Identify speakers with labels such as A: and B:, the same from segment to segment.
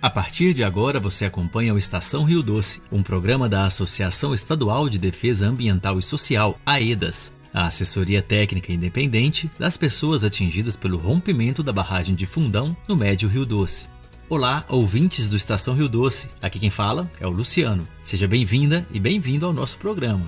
A: A partir de agora você acompanha o Estação Rio Doce, um programa da Associação Estadual de Defesa Ambiental e Social, AEDAS, a assessoria técnica independente das pessoas atingidas pelo rompimento da barragem de Fundão no Médio Rio Doce. Olá, ouvintes do Estação Rio Doce, aqui quem fala é o Luciano. Seja bem-vinda e bem-vindo ao nosso programa.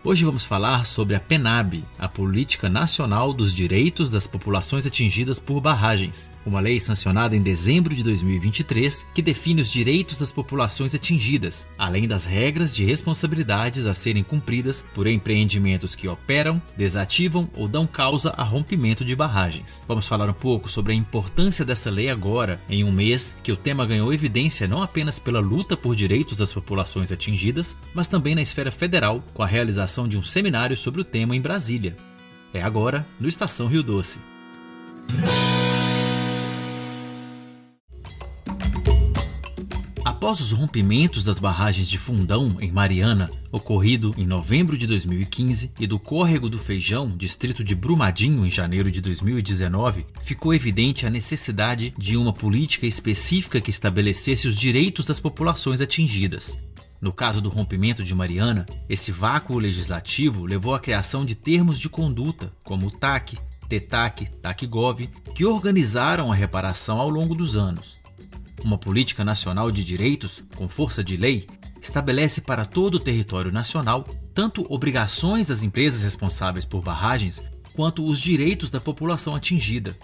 A: Hoje vamos falar sobre a PENAB, a Política Nacional dos Direitos das Populações Atingidas por Barragens, uma lei sancionada em dezembro de 2023 que define os direitos das populações atingidas, além das regras de responsabilidades a serem cumpridas por empreendimentos que operam, desativam ou dão causa a rompimento de barragens. Vamos falar um pouco sobre a importância dessa lei agora, em um mês que o tema ganhou evidência não apenas pela luta por direitos das populações atingidas, mas também na esfera federal, com a realização de um seminário sobre o tema em Brasília. É agora no Estação Rio Doce. Após os rompimentos das barragens de Fundão, em Mariana, ocorrido em novembro de 2015, e do Córrego do Feijão, distrito de Brumadinho, em janeiro de 2019, ficou evidente a necessidade de uma política específica que estabelecesse os direitos das populações atingidas. No caso do rompimento de Mariana, esse vácuo legislativo levou à criação de termos de conduta, como o TAC, TETAC, TACGOV, que organizaram a reparação ao longo dos anos. Uma política nacional de direitos, com força de lei, estabelece para todo o território nacional tanto obrigações das empresas responsáveis por barragens, quanto os direitos da população atingida.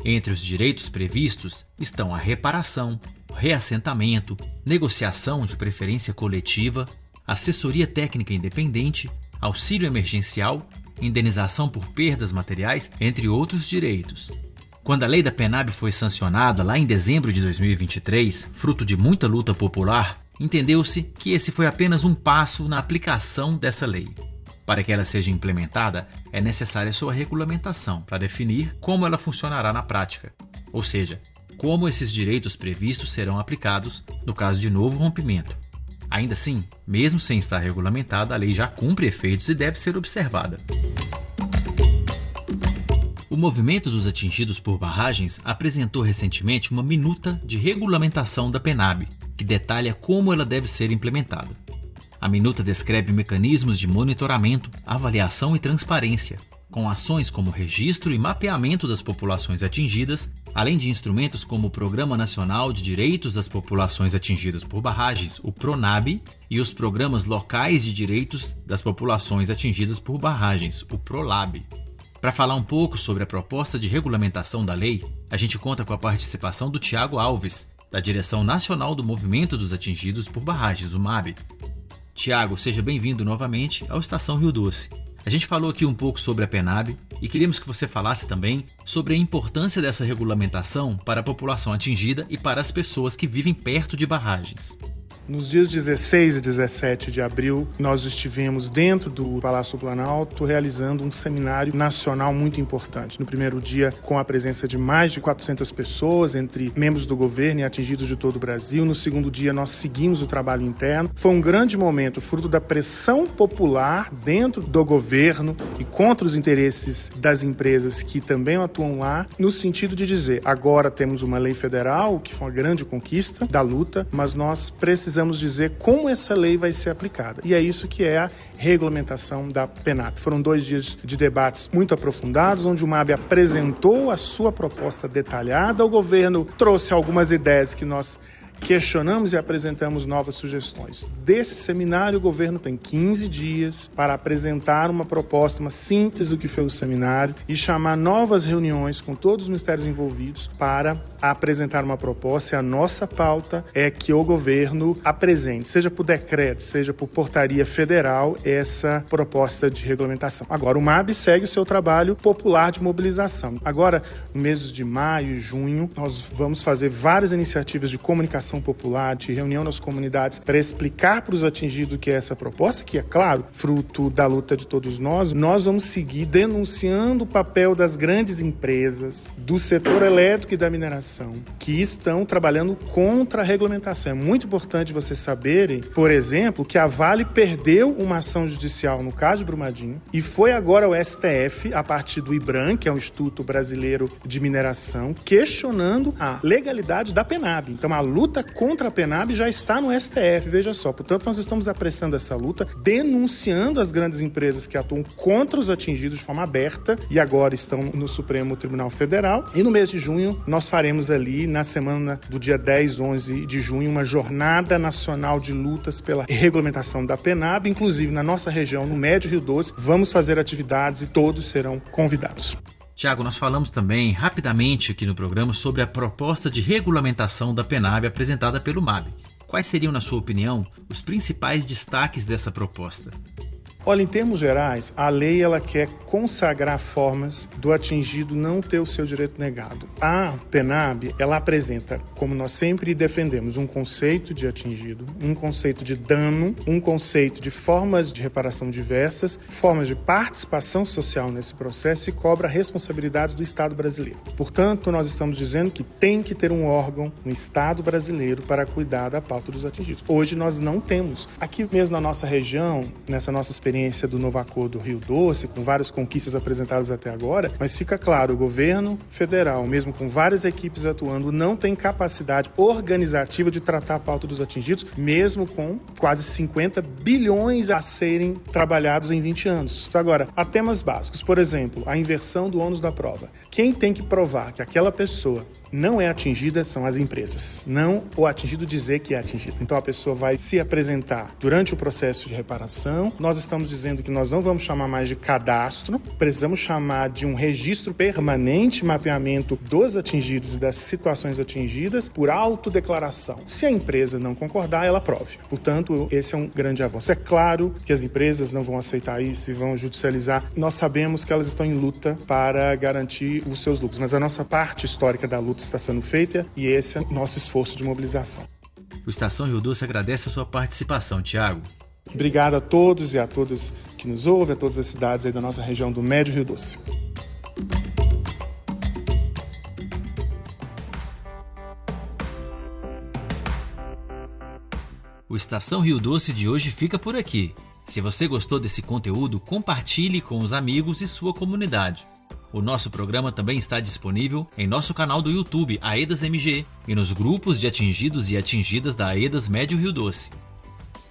A: Entre os direitos previstos estão a reparação, reassentamento, negociação de preferência coletiva, assessoria técnica independente, auxílio emergencial, indenização por perdas materiais, entre outros direitos. Quando a lei da PENAB foi sancionada lá em dezembro de 2023, fruto de muita luta popular, entendeu-se que esse foi apenas um passo na aplicação dessa lei. Para que ela seja implementada, é necessária sua regulamentação para definir como ela funcionará na prática, ou seja, como esses direitos previstos serão aplicados no caso de novo rompimento. Ainda assim, mesmo sem estar regulamentada, a lei já cumpre efeitos e deve ser observada. O movimento dos atingidos por barragens apresentou recentemente uma minuta de regulamentação da PENAB, que detalha como ela deve ser implementada. A minuta descreve mecanismos de monitoramento, avaliação e transparência, com ações como registro e mapeamento das populações atingidas, além de instrumentos como o Programa Nacional de Direitos das Populações Atingidas por Barragens, o PRONAB, e os Programas Locais de Direitos das Populações Atingidas por Barragens, o PROLAB. Para falar um pouco sobre a proposta de regulamentação da lei, a gente conta com a participação do Tiago Alves, da Direção Nacional do Movimento dos Atingidos por Barragens, o MAB. Tiago, seja bem-vindo novamente ao Estação Rio Doce. A gente falou aqui um pouco sobre a PENAB e queríamos que você falasse também sobre a importância dessa regulamentação para a população atingida e para as pessoas que vivem perto de barragens.
B: Nos dias 16 e 17 de abril, nós estivemos dentro do Palácio do Planalto realizando um seminário nacional muito importante. No primeiro dia, com a presença de mais de 400 pessoas, entre membros do governo e atingidos de todo o Brasil. No segundo dia, nós seguimos o trabalho interno. Foi um grande momento, fruto da pressão popular dentro do governo e contra os interesses das empresas que também atuam lá, no sentido de dizer, agora temos uma lei federal, que foi uma grande conquista da luta, mas nós precisamos dizer como essa lei vai ser aplicada. E é isso que é a regulamentação da PENAB. Foram 2 dias de debates muito aprofundados, onde o MAB apresentou a sua proposta detalhada, o governo trouxe algumas ideias que nós questionamos e apresentamos novas sugestões. Desse seminário, o governo tem 15 dias para apresentar uma proposta, uma síntese do que foi o seminário e chamar novas reuniões com todos os ministérios envolvidos para apresentar uma proposta. E a nossa pauta é que o governo apresente, seja por decreto, seja por portaria federal, essa proposta de regulamentação. Agora, o MAB segue o seu trabalho popular de mobilização. Agora, no meses de maio e junho, nós vamos fazer várias iniciativas de comunicação participação popular, de reunião nas comunidades, para explicar para os atingidos o que é essa proposta, que é, claro, fruto da luta de todos nós vamos seguir denunciando o papel das grandes empresas, do setor elétrico e da mineração, que estão trabalhando contra a regulamentação. É muito importante vocês saberem, por exemplo, que a Vale perdeu uma ação judicial no caso de Brumadinho e foi agora ao STF, a partir do IBRAM, que é o Instituto Brasileiro de Mineração, questionando a legalidade da PENAB. Então, a luta contra a PENAB já está no STF, veja só. Portanto, nós estamos apressando essa luta, denunciando as grandes empresas que atuam contra os atingidos de forma aberta e agora estão no Supremo Tribunal Federal. E no mês de junho, nós faremos ali, na semana do dia 10, 11 de junho, uma jornada nacional de lutas pela regulamentação da PENAB, inclusive na nossa região, no Médio Rio Doce. Vamos fazer atividades e todos serão convidados.
A: Tiago, nós falamos também rapidamente aqui no programa sobre a proposta de regulamentação da PENAB apresentada pelo MAB. Quais seriam, na sua opinião, os principais destaques dessa proposta?
B: Olha, em termos gerais, a lei ela quer consagrar formas do atingido não ter o seu direito negado. A PENAB, ela apresenta, como nós sempre defendemos, um conceito de atingido, um conceito de dano, um conceito de formas de reparação diversas, formas de participação social nesse processo e cobra responsabilidades do Estado brasileiro. Portanto, nós estamos dizendo que tem que ter um órgão no Estado brasileiro para cuidar da pauta dos atingidos. Hoje nós não temos. Aqui mesmo na nossa região, nessa nossa experiência do novo acordo Rio Doce, com várias conquistas apresentadas até agora, mas fica claro, o governo federal, mesmo com várias equipes atuando, não tem capacidade organizativa de tratar a pauta dos atingidos, mesmo com quase 50 bilhões a serem trabalhados em 20 anos. Agora, há temas básicos, por exemplo, a inversão do ônus da prova. Quem tem que provar que aquela pessoa não é atingida são as empresas, não o atingido dizer que é atingido. Então a pessoa vai se apresentar durante o processo de reparação. Nós estamos dizendo que nós não vamos chamar mais de cadastro, precisamos chamar de um registro permanente, mapeamento dos atingidos e das situações atingidas por autodeclaração. Se a empresa não concordar, ela prove. Portanto, esse é um grande avanço. É claro que as empresas não vão aceitar isso e vão judicializar. Nós sabemos que elas estão em luta para garantir os seus lucros, mas a nossa parte histórica da luta está sendo feita e esse é o nosso esforço de mobilização.
A: O Estação Rio Doce agradece a sua participação, Tiago.
B: Obrigado a todos e a todas que nos ouvem, a todas as cidades aí da nossa região do Médio Rio Doce.
A: O Estação Rio Doce de hoje fica por aqui. Se você gostou desse conteúdo, compartilhe com os amigos e sua comunidade. O nosso programa também está disponível em nosso canal do YouTube, Aedas MG, e nos grupos de atingidos e atingidas da Aedas Médio Rio Doce.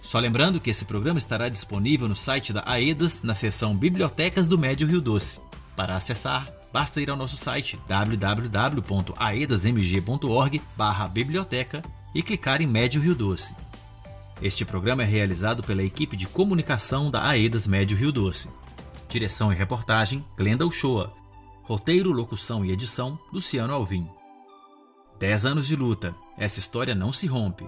A: Só lembrando que esse programa estará disponível no site da Aedas, na seção Bibliotecas do Médio Rio Doce. Para acessar, basta ir ao nosso site www.aedasmg.org/biblioteca e clicar em Médio Rio Doce. Este programa é realizado pela equipe de comunicação da Aedas Médio Rio Doce. Direção e reportagem, Glenda Uchoa. Roteiro, locução e edição, Luciano Alvim. 10 anos de luta. Essa história não se rompe.